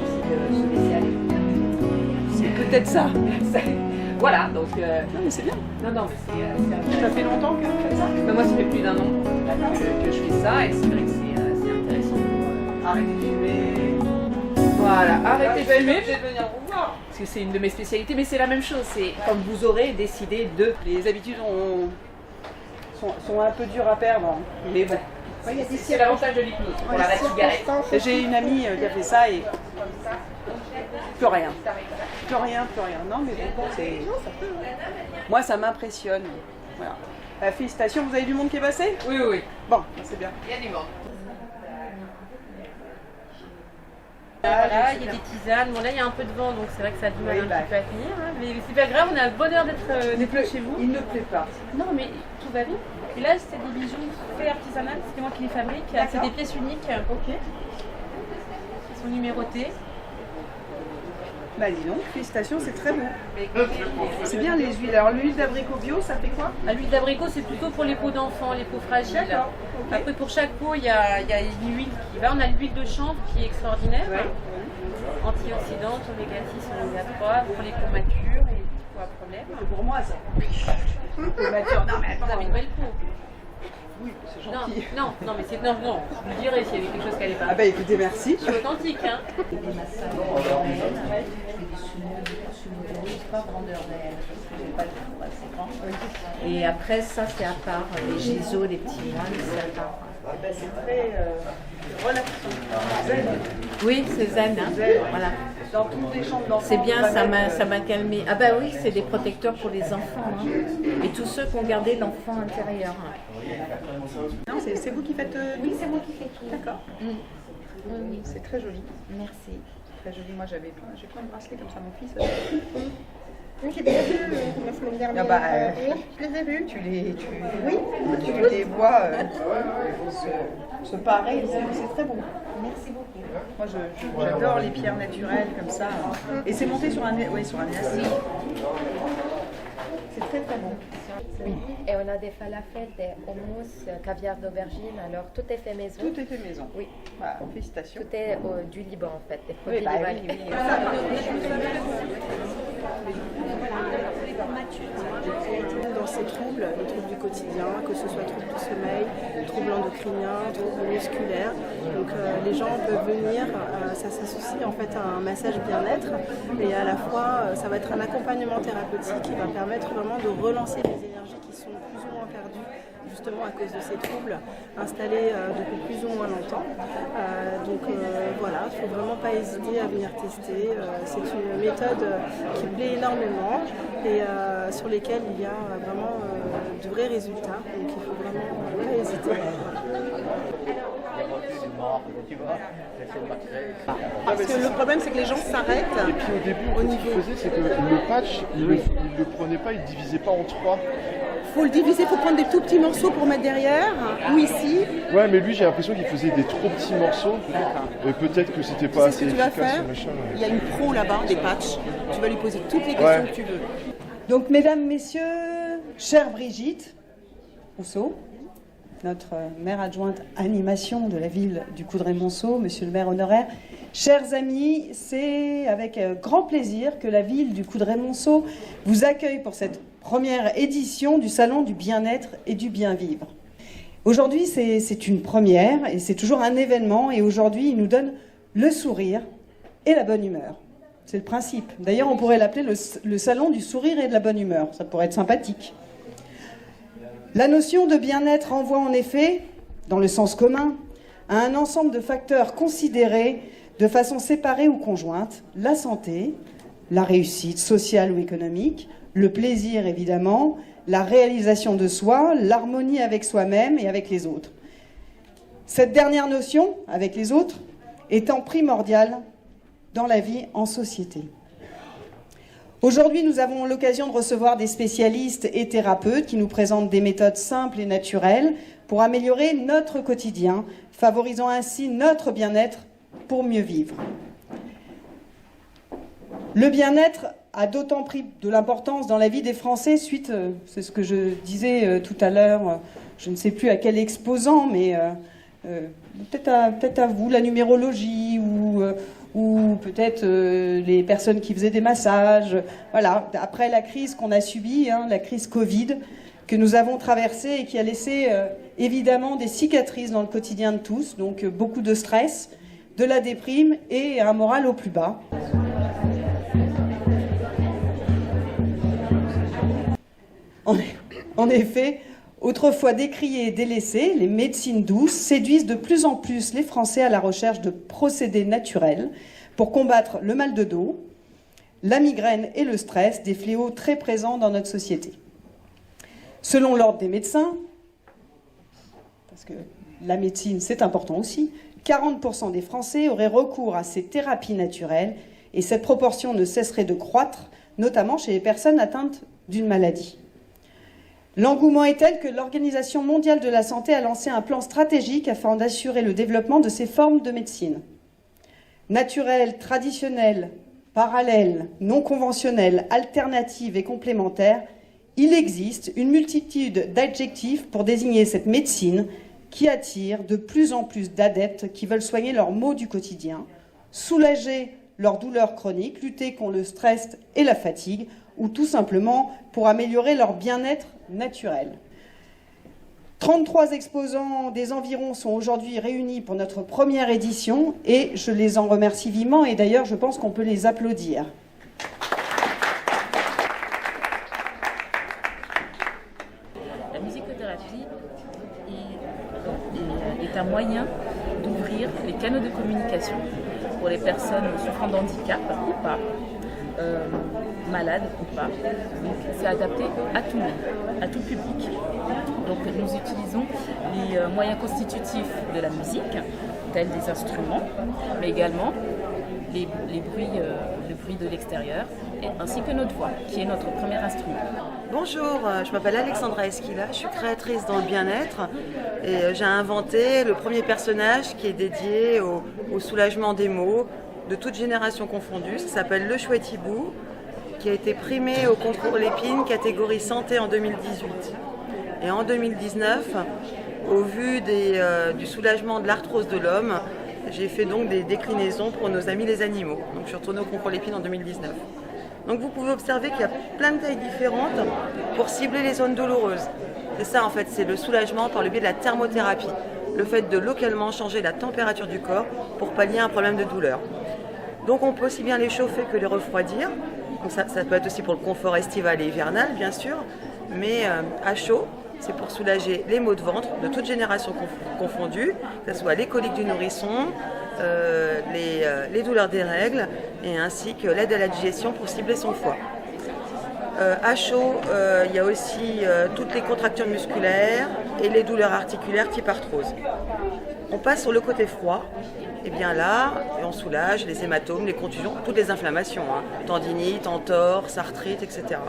aussi de se laisser aller. C'est peut-être ça. Voilà, donc... Non, mais c'est bien. Non, mais Ça fait longtemps que vous faites ça? moi, ça fait plus d'un an que je fais ça, et c'est vrai que c'est intéressant pour Arrêtez de fumer. Voilà, arrêtez de fumer. Je vais venir vous voir. Parce que c'est une de mes spécialités, mais c'est la même chose. C'est comme vous aurez décidé de... Les habitudes sont un peu dures à perdre, mais bon. C'est l'avantage de l'hypnose pour la cigarette. J'ai une amie qui a fait ça et plus rien. Plus rien. Non, mais bon, c'est... Moi, ça m'impressionne. Voilà. Félicitations, vous avez du monde qui est passé? Oui. Bon, c'est bien. Il y a du monde. Voilà, il y a des tisanes. Bon, là, il y a un peu de vent, donc c'est vrai que ça a du mal un petit peu à tenir. Hein. Mais c'est pas grave, on a le bonheur d'être chez vous. Il ne plaît pas. Non, mais tout va bien. Et là, c'est des bijoux faits artisanales, c'est moi qui les fabrique. C'est des pièces uniques. Ok. Qui sont numérotées. Bah dis donc, félicitations, c'est très beau. C'est bien les huiles. Alors l'huile d'abricot bio, ça fait quoi? L'huile d'abricot, c'est plutôt pour les peaux d'enfants, les peaux fragiles. D'accord. Okay. Après, pour chaque peau, il y a une huile qui va. On a l'huile de chanvre qui est extraordinaire. Ouais. Antioxydante, oméga 6, oméga 3, pour les peaux matures et les peaux à problème. C'est pour moi ça. Non mais Vous avez une belle peau. Oui, c'est gentil. Non, mais c'est... Non, je vous dirai s'il y avait quelque chose qui n'allait pas. Ah bah écoutez, merci. Je suis authentique, hein. Des massages, pas grandeur réelle, parce que j'ai pas le four assez grand. Et après, ça, c'est à part. Les giseaux, les petits moines, c'est à part. C'est très relaxant. Zen. Oui, c'est zen, hein. Voilà. Dans toutes les chambres d'enfants. C'est bien, ça m'a calmé. Ah bah oui, c'est des protecteurs pour les enfants. Hein. Et tous ceux qui ont gardé l'enfant intérieur. Non, c'est vous qui faites Oui, c'est moi qui fais tout. D'accord. Oui. C'est très joli. Merci. Très joli. Moi, j'ai plein de bracelets comme ça, mon fils. Oui, j'ai déjà vu la semaine dernière. Ah bah, oui, je les ai vus. Tu les vois se parer, c'est très beau. Merci beaucoup. Moi, j'adore les pierres naturelles comme ça. Et c'est monté sur un élastique. C'est très très bon. Oui. Et on a des falafels, des houmous, caviar d'aubergine, alors tout est fait maison. Tout est fait maison. Oui. Bah, félicitations. Tout est du Liban en fait, des Oui, produits bah, libanais. Dans ces troubles, les troubles du quotidien, que ce soit troubles du sommeil, troubles endocriniens, troubles musculaires. Donc les gens peuvent venir, ça s'associe en fait à un massage bien-être et à la fois ça va être un accompagnement thérapeutique qui va permettre vraiment de relancer les énergies qui sont plus ou moins perdues justement à cause de ces troubles installés depuis plus ou moins longtemps. Voilà, il ne faut vraiment pas hésiter à venir tester. C'est une méthode qui plaît énormément et sur lesquelles il y a vraiment de vrais résultats. Donc il ne faut vraiment pas hésiter. Parce que le problème, c'est que les gens s'arrêtent. Et puis au début, ce qu'il faisait, c'est que le patch, il le prenait pas, il ne divisait pas en 3. Il faut le diviser, il faut prendre des tout petits morceaux pour mettre derrière ou ici. Ouais, mais lui, j'ai l'impression qu'il faisait des trop petits morceaux. Et peut-être que c'était pas assez Ce que tu vas efficace. faire, Machin, ouais. il y a une pro là-bas, des patchs. Tu vas lui poser toutes les questions que tu veux. Donc, mesdames, messieurs, chère Brigitte Rousseau, notre maire adjointe animation de la ville du Coudray-Monceau, monsieur le maire honoraire, chers amis, c'est avec grand plaisir que la ville du Coudray-Monceau vous accueille pour cette première édition du Salon du bien-être et du bien-vivre. Aujourd'hui, c'est une première et c'est toujours un événement et aujourd'hui, il nous donne le sourire et la bonne humeur. C'est le principe. D'ailleurs, on pourrait l'appeler le salon du sourire et de la bonne humeur. Ça pourrait être sympathique. La notion de bien-être renvoie en effet, dans le sens commun, à un ensemble de facteurs considérés de façon séparée ou conjointe, la santé, la réussite sociale ou économique, le plaisir évidemment, la réalisation de soi, l'harmonie avec soi-même et avec les autres. Cette dernière notion, avec les autres, étant primordiale dans la vie en société. Aujourd'hui, nous avons l'occasion de recevoir des spécialistes et thérapeutes qui nous présentent des méthodes simples et naturelles pour améliorer notre quotidien, favorisant ainsi notre bien-être pour mieux vivre. Le bien-être a d'autant pris de l'importance dans la vie des Français suite, c'est ce que je disais tout à l'heure, je ne sais plus à quel exposant, mais peut-être à vous, la numérologie ou ou peut-être les personnes qui faisaient des massages. Voilà, après la crise qu'on a subie, la crise Covid, que nous avons traversée et qui a laissé évidemment des cicatrices dans le quotidien de tous, donc beaucoup de stress, de la déprime et un moral au plus bas. En effet, autrefois décriées et délaissées, les médecines douces séduisent de plus en plus les Français à la recherche de procédés naturels pour combattre le mal de dos, la migraine et le stress, des fléaux très présents dans notre société. Selon l'ordre des médecins, parce que la médecine c'est important aussi, 40% des Français auraient recours à ces thérapies naturelles et cette proportion ne cesserait de croître, notamment chez les personnes atteintes d'une maladie. L'engouement est tel que l'Organisation mondiale de la santé a lancé un plan stratégique afin d'assurer le développement de ces formes de médecine. Naturelles, traditionnelles, parallèles, non conventionnelles, alternatives et complémentaires, il existe une multitude d'adjectifs pour désigner cette médecine qui attire de plus en plus d'adeptes qui veulent soigner leurs maux du quotidien, soulager leurs douleurs chroniques, lutter contre le stress et la fatigue, ou tout simplement pour améliorer leur bien-être naturel. 33 exposants des environs sont aujourd'hui réunis pour notre première édition et je les en remercie vivement et d'ailleurs je pense qu'on peut les applaudir. La musicothérapie est un moyen d'ouvrir les canaux de communication pour les personnes souffrant d'handicap ou pas, malades ou pas. Donc c'est adapté à tout le monde, à tout public. Donc nous utilisons les moyens constitutifs de la musique, tels des instruments, mais également les bruits, le bruit de l'extérieur, ainsi que notre voix, qui est notre premier instrument. Bonjour, je m'appelle Alexandra Esquila, je suis créatrice dans le bien-être et j'ai inventé le premier personnage qui est dédié au soulagement des maux, de toute génération confondue. Ça s'appelle Le Chouette Hibou, qui a été primé au concours Lépine catégorie santé en 2018. Et en 2019, au vu du soulagement de l'arthrose de l'homme, j'ai fait donc des déclinaisons pour nos amis les animaux. Donc je suis retournée au concours Lépine en 2019. Donc vous pouvez observer qu'il y a plein de tailles différentes pour cibler les zones douloureuses. C'est ça en fait, c'est le soulagement par le biais de la thermothérapie. Le fait de localement changer la température du corps pour pallier un problème de douleur. Donc on peut aussi bien les chauffer que les refroidir. Donc ça peut être aussi pour le confort estival et hivernal bien sûr. Mais à chaud, c'est pour soulager les maux de ventre de toute génération confondue, que ce soit les coliques du nourrisson, les douleurs des règles, et ainsi que l'aide à la digestion pour cibler son foie. À chaud, il y a aussi toutes les contractures musculaires et les douleurs articulaires type arthrose. On passe sur le côté froid, et bien là, on soulage les hématomes, les contusions, toutes les inflammations, tendinite, entorse, arthrite, etc.